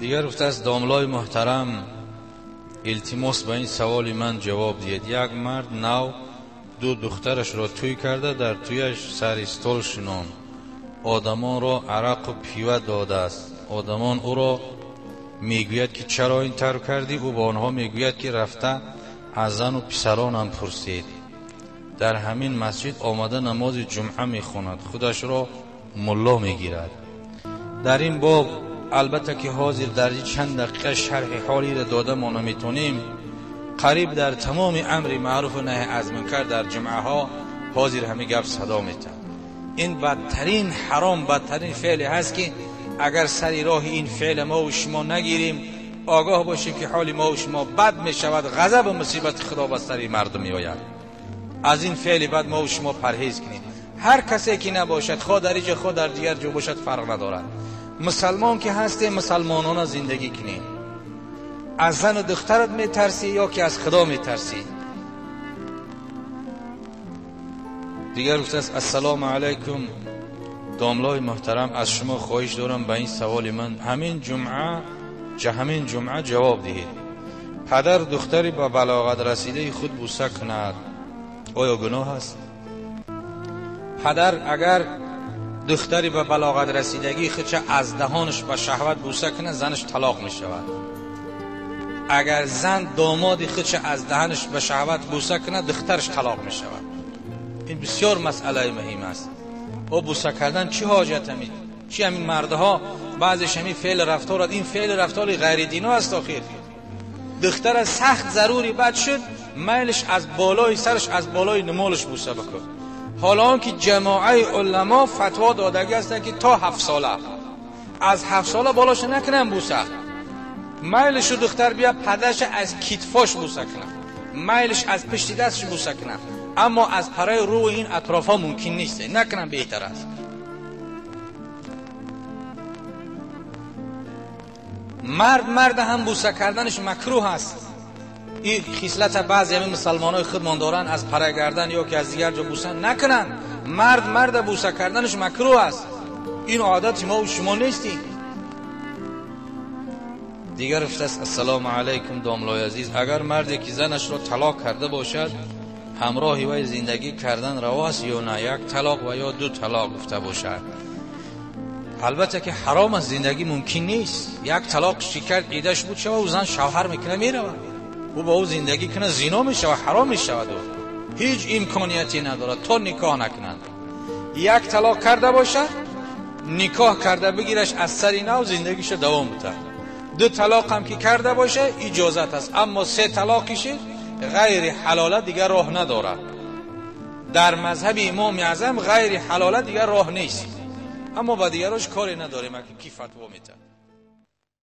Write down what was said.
دیگر گفته است داملای محترم التماس به این سوال من جواب دید. یک مرد نو دو دخترش را توی کرده، در تویش سر استول شنان، آدمان را عرق و پیوه داده است. آدمان او را میگوید که چرا این طور کردی؟ او با آنها میگوید که رفته از زن و پسرانم پرسید. در همین مسجد آمده نماز جمعه میخواند، خودش را ملا میگیرد. در این باب البته که حاضر در چند دقیقه شرح حالی را داده ما نمیتونیم. قریب در تمام امر معروف و نهی از منکر در جمعه ها حاضر همین گپ صدا میتن. این بدترین حرام، بدترین فعلی هست که اگر سری راه این فعل ما و شما نگیریم، آگاه باشیم که حال ما و شما بد می شود، غضب و مصیبت خدا بر سر مردم می آید. از این فعل بد ما و شما پرهیز کنیم. هر کسی که نباشد، خواه در اینجا خواه در دیگر جو باشد، فرق ندارد. مسلمان که هستیم مسلمانانه زندگی کنیم. از زن و دخترت می ترسی یا که از خدا می ترسی؟ دیگر گفته است السلام علیکم داملای محترم، از شما خواهش دارم به این سوال من همین جمعه جواب دهید. پدر دختری به بلاغت رسیده خود بوسه کند، آیا گناه است؟ پدر اگر دختری به بلاغت رسیدگی خودش از دهانش به شهوت بوسه کنه، زنش طلاق می شود. اگر زن دامادی خودش از دهانش به شهوت بوسه کنه، دخترش طلاق می شود. این بسیار مسئله مهم است. او بوسه کردن چی حاجت همین؟ چی همین مردها بعضیش همین فعل رفتار، این فعل رفتار غیر دینی است. آخر دختر سخت ضروری بد شد، میلش از بالای سرش، از بالای نمالش بوسه بکن. حالا که جماعه علما فتوا دادگی است که تا 7 ساله، از 7 ساله بالاش نکنن بوسه. میلش دختر بیا پدرش از کتفاش بوسه کنه، میلش از پشت دستش بوسه کنه، اما از پرای رو این اطرافا ممکن نیست، نکنم بهتر است. مرد هم بوسه کردنش مکروه است. این خصلت بعضی همین مسلمانای خودمان دارن، از پرای گردن یا که از دیگر جا بوسه نکنن. مرد بوسه کردنش مکروه است. این عادت ما و شما نیستی. دیگر گفته است السلام علیکم داملای عزیز، اگر مردی که زنش را طلاق کرده باشد، همراهی وی زندگی کردن رواست یا نه؟ یک طلاق و یا 2 طلاق گفته باشد. البته که حرام از زندگی ممکن نیست. یک طلاق شکر ایدش بود شود و زن شوهر میکنه میرود، او با او زندگی کنه، زنا میشود، حرام میشود و هیچ امکانیتی نداره تا نکاح نکنند. یک طلاق کرده باشد، نکاح کرده بگیرش از سر نو زندگیش دوام بده. 2 طلاق هم که کرده باشه اجازت است، اما 3 طلاقش غیر حلاله دیگر راه نداره. در مذهب امام اعظم غیر حلاله دیگر راه نیست، اما با دیگراش کاری نداریم که کی فتوا میده.